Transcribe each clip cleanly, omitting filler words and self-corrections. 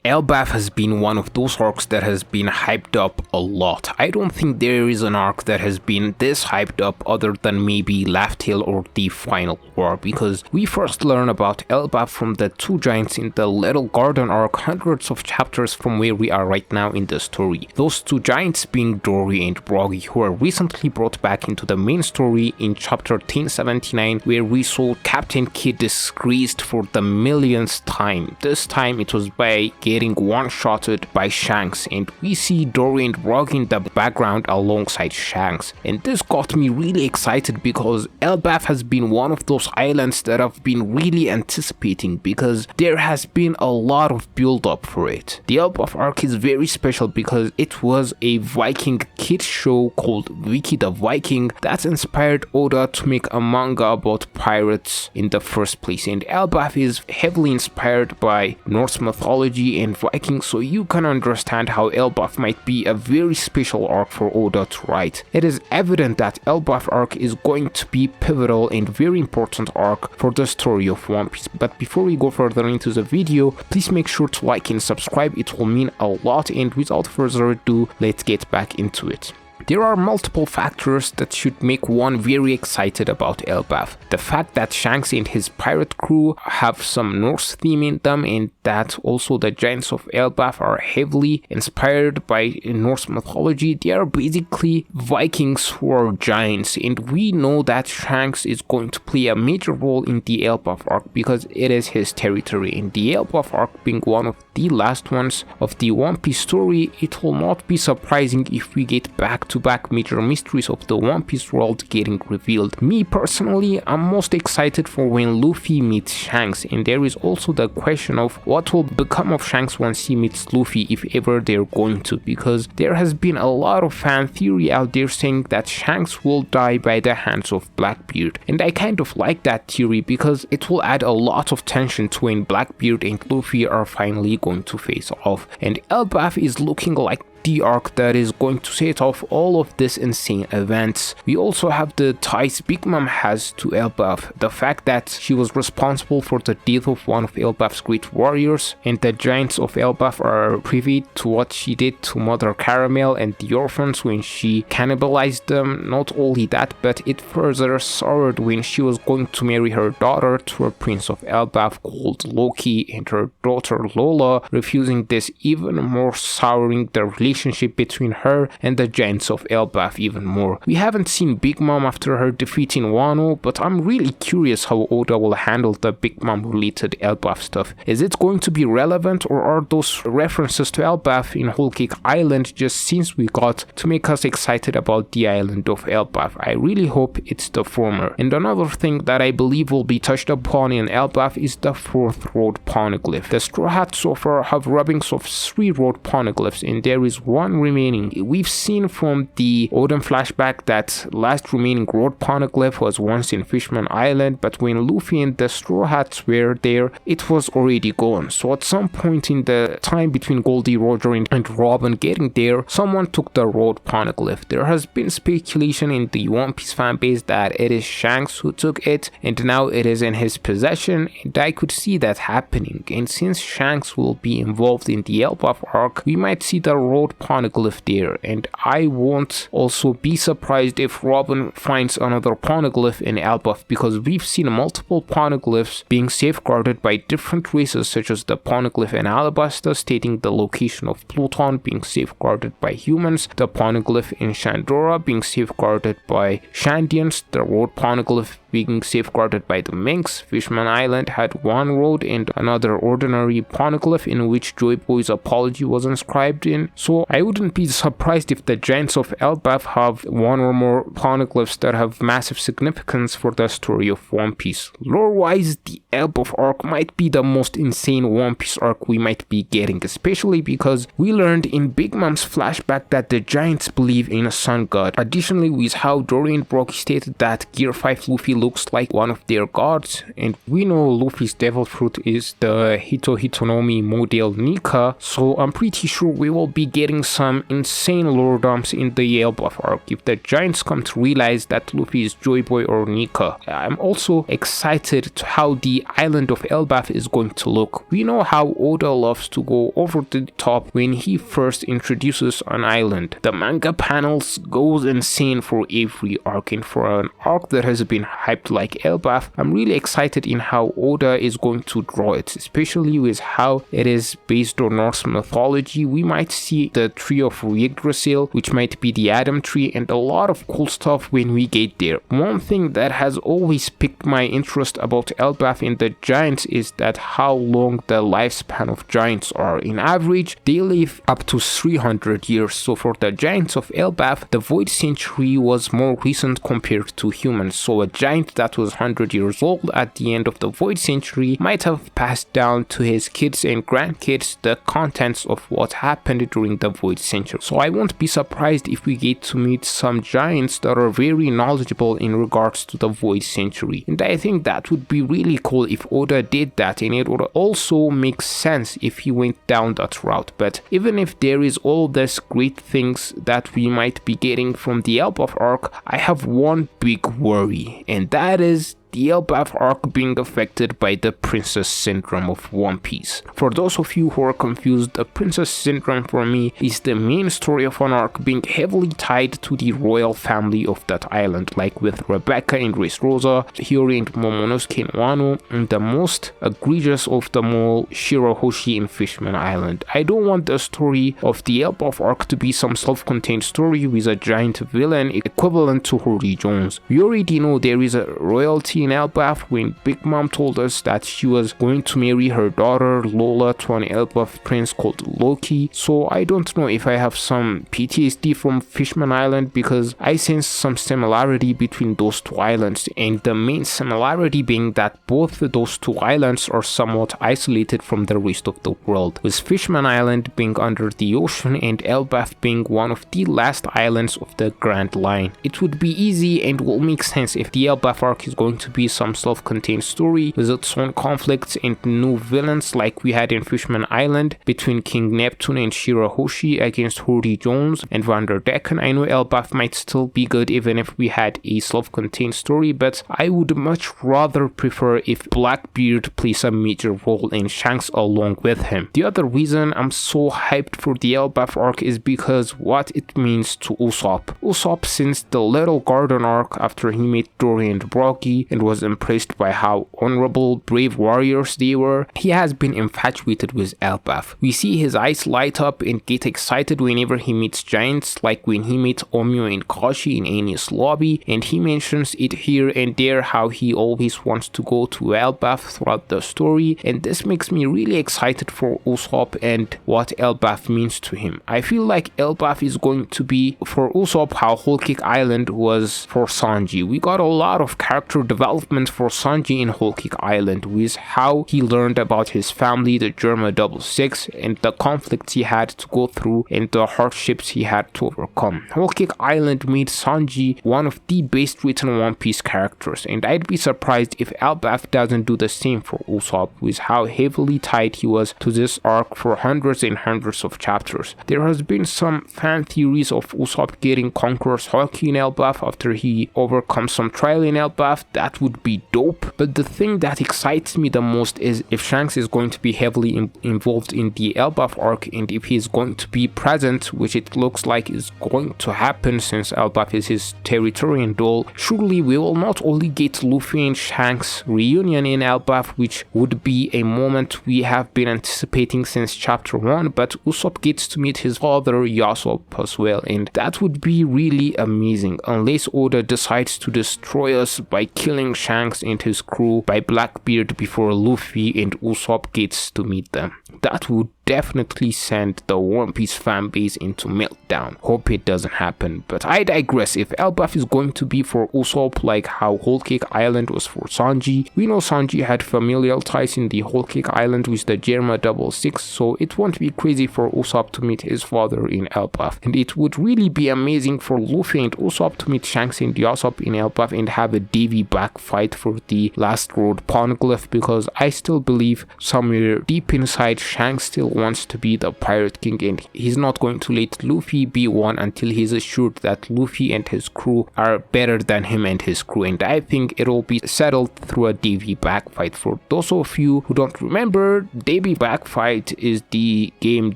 Elbaf has been one of those arcs that has been hyped up a lot. I don't think there is an arc that has been this hyped up other than maybe Laugh Tale or the Final War, because we first learn about Elbaf from the two giants in the Little Garden arc hundreds of chapters from where we are right now in the story. Those two giants being Dory and Broggy, who are recently brought back into the main story in chapter 1079, where we saw Captain Kidd disgraced for the millionth time. This time it was by getting one-shotted by Shanks, and we see Dory and Broggy in the background alongside Shanks. And this got me really excited because Elbaf has been one of those islands that I've been really anticipating because there has been a lot of build-up for it. The Elbaf arc is very special because it was a Viking kids show called Wiki the Viking that inspired Oda to make a manga about pirates in the first place, and Elbaf is heavily inspired by Norse mythology and Vikings, so you can understand how Elbaf might be a very special arc for Oda to write. It is evident that Elbaf arc is going to be pivotal and very important arc for the story of One Piece. But before we go further into the video, please make sure to like and subscribe, it will mean a lot, and without further ado, let's get back into it. There are multiple factors that should make one very excited about Elbaf. The fact that Shanks and his pirate crew have some Norse theme in them, and that also the giants of Elbaf are heavily inspired by Norse mythology. They are basically Vikings who are giants, and we know that Shanks is going to play a major role in the Elbaf arc because it is his territory. And the Elbaf arc being one of the last ones of the One Piece story, it will not be surprising if we get back-to-back major mysteries of the One Piece world getting revealed. Me personally, I'm most excited for when Luffy meets Shanks, and there is also the question of what will become of Shanks once he meets Luffy, if ever they're going to, because there has been a lot of fan theory out there saying that Shanks will die by the hands of Blackbeard, and I kind of like that theory because it will add a lot of tension to when Blackbeard and Luffy are finally going to face off. And Elbaf is looking like the arc that is going to set off all of these insane events. We also have the ties Big Mom has to Elbaf, the fact that she was responsible for the death of one of Elbaf's great warriors, and the giants of Elbaf are privy to what she did to Mother Caramel and the orphans when she cannibalized them. Not only that, but it further soured when she was going to marry her daughter to a prince of Elbaf called Loki, and her daughter Lola refusing this, even more souring the relationship between her and the giants of Elbaf even more. We haven't seen Big Mom after her defeat in Wano, but I'm really curious how Oda will handle the Big Mom related Elbaf stuff. Is it going to be relevant, or are those references to Elbaf in Whole Cake Island just scenes we got to make us excited about the island of Elbaf? I really hope it's the former. And another thing that I believe will be touched upon in Elbaf is the 4th road poneglyph. The Straw Hats so far have rubbings of 3 road poneglyphs, and there is one remaining. We've seen from the Odin flashback that last remaining road poneglyph was once in Fishman Island, but when Luffy and the Straw Hats were there, it was already gone. So at some point in the time between Goldie Roger and Robin getting there, someone took the road poneglyph. There has been speculation in the One Piece fanbase that it is Shanks who took it, and now it is in his possession, and I could see that happening. And since Shanks will be involved in the Elbaf arc, we might see the road poneglyph there, and I won't also be surprised if Robin finds another poneglyph in Elbaf, because we've seen multiple poneglyphs being safeguarded by different races, such as the poneglyph in Alabasta stating the location of Pluton being safeguarded by humans, the poneglyph in Shandora being safeguarded by Shandians, the road poneglyph being safeguarded by the Minks. Fishman Island had one road and another ordinary poneglyph in which Joy Boy's apology was inscribed in, so I wouldn't be surprised if the giants of Elbaf have one or more poneglyphs that have massive significance for the story of One Piece. Lore-wise, the Elbaf arc might be the most insane One Piece arc we might be getting, especially because we learned in Big Mom's flashback that the giants believe in a sun god. Additionally, with how Dory and Broggy stated that Gear 5 Luffy looks like one of their gods, and we know Luffy's devil fruit is the Hitohitonomi model Nika, so I'm pretty sure we will be getting some insane lore dumps in the Elbaf arc if the giants come to realize that Luffy is Joy Boy or Nika. I'm also excited to how the island of Elbaf is going to look. We know how Oda loves to go over the top when he first introduces an island. The manga panels goes insane for every arc, and for an arc that has been hyped like Elbaf, I'm really excited in how Oda is going to draw it, especially with how it is based on Norse mythology. We might see the tree of Yggdrasil, which might be the Adam tree, and a lot of cool stuff when we get there. One thing that has always piqued my interest about Elbaf and the giants is that how long the lifespan of giants are. In average, they live up to 300 years, so for the giants of Elbaf, the Void Century was more recent compared to humans, so a giant that was 100 years old at the end of the Void Century might have passed down to his kids and grandkids the contents of what happened during the Void Century. So I won't be surprised if we get to meet some giants that are very knowledgeable in regards to the Void Century, and I think that would be really cool if Oda did that, and it would also make sense if he went down that route. But even if there is all this great things that we might be getting from the Elbaf arc, I have one big worry, and that is the Elbaf arc being affected by the Princess Syndrome of One Piece. For those of you who are confused, the Princess Syndrome for me is the main story of an arc being heavily tied to the royal family of that island, like with Rebecca and Dressrosa, Hiyori and Momonosuke and Wano, and the most egregious of them all, Shirahoshi in Fishman Island. I don't want the story of the Elbaf arc to be some self-contained story with a giant villain equivalent to Hori Jones. We already know there is a royalty in Elbaf when Big Mom told us that she was going to marry her daughter Lola to an Elbaf prince called Loki, so I don't know if I have some PTSD from Fishman Island because I sense some similarity between those two islands, and the main similarity being that both those two islands are somewhat isolated from the rest of the world, with Fishman Island being under the ocean and Elbaf being one of the last islands of the Grand Line. It would be easy and will make sense if the Elbaf arc is going to be some self-contained story with its own conflicts and new villains like we had in Fishman Island between King Neptune and Shirahoshi against Hori Jones and Vanderdecken. I know Elbaf might still be good even if we had a self-contained story, but I would much rather prefer if Blackbeard plays a major role and Shanks along with him. The other reason I'm so hyped for the Elbaf arc is because what it means to Usopp. Usopp, since the Little Garden arc after he met Dory and Brogy and was impressed by how honorable, brave warriors they were, he has been infatuated with Elbaf. We see his eyes light up and get excited whenever he meets giants, like when he met Omyo and Kashi in Enies lobby, and he mentions it here and there how he always wants to go to Elbaf throughout the story, and this makes me really excited for Usopp and what Elbaf means to him. I feel like Elbaf is going to be for Usopp how Whole Cake Island was for Sanji. We got a lot of character development for Sanji in Whole Cake Island, with how he learned about his family, the Germa 66, and the conflicts he had to go through and the hardships he had to overcome. Whole Cake Island made Sanji one of the best written One Piece characters, and I'd be surprised if Elbaf doesn't do the same for Usopp, with how heavily tied he was to this arc for hundreds and hundreds of chapters. There has been some fan theories of Usopp getting Conqueror's Haki in Elbaf after he overcomes some trial in Elbaf. That would be dope, but the thing that excites me the most is if Shanks is going to be heavily involved in the Elbaf arc, and if he is going to be present, which it looks like is going to happen since Elbaf is his territory and all. Surely we will not only get Luffy and Shanks reunion in Elbaf, which would be a moment we have been anticipating since chapter 1, but Usopp gets to meet his father Yasop as well, and that would be really amazing, unless Oda decides to destroy us by killing Shanks and his crew by Blackbeard before Luffy and Usopp gets to meet them. that would definitely send the One Piece fanbase into meltdown. Hope it doesn't happen, but I digress. If Elbaf is going to be for Usopp like how Whole Cake Island was for Sanji, we know Sanji had familial ties in the Whole Cake Island with the Germa 66, so it won't be crazy for Usopp to meet his father in Elbaf, and it would really be amazing for Luffy and Usopp to meet Shanks and Usopp in Elbaf and have a Davy back fight for the last road poneglyph, because I still believe somewhere deep inside Shanks still wants to be the Pirate King, and he's not going to let Luffy be one until he's assured that Luffy and his crew are better than him and his crew, and I think it'll be settled through a Davy back fight. For those of you who don't remember, Davy back fight is the game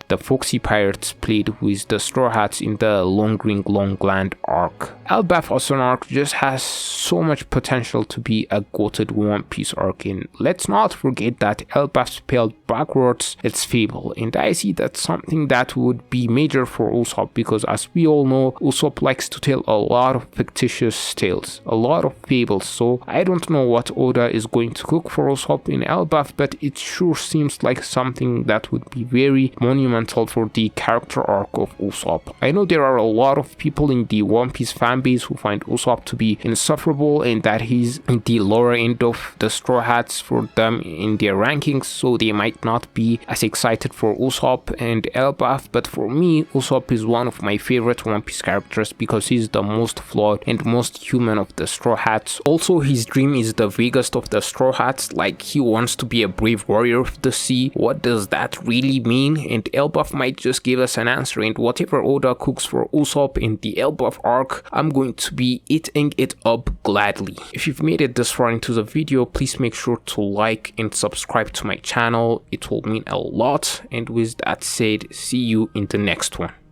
the Foxy Pirates played with the Straw Hats in the Long Ring Long Land arc. Elbaf as an arc just has so much potential to be a goated One Piece arc, and let's not forget that Elbaf spelled backwards its fable, and I see that's something that would be major for Usopp, because as we all know, Usopp likes to tell a lot of fictitious tales, a lot of fables, so I don't know what Oda is going to cook for Usopp in Elbaf, but it sure seems like something that would be very monumental for the character arc of Usopp. I know there are a lot of people in the One Piece fanbase who find Usopp to be insufferable and that he's in the lower end of the Straw Hats for them in their rankings, so they might not be as excited for Usopp and Elbaf, but for me, Usopp is one of my favorite One Piece characters because he's the most flawed and most human of the Straw Hats. Also, his dream is the vaguest of the Straw Hats, like he wants to be a brave warrior of the sea. What does that really mean? And Elbaf might just give us an answer, and whatever Oda cooks for Usopp in the Elbaf arc, I'm going to be eating it up gladly. If you've made it this far into the video, please make sure to like and subscribe to my channel. It will mean a lot, and with that said, see you in the next one.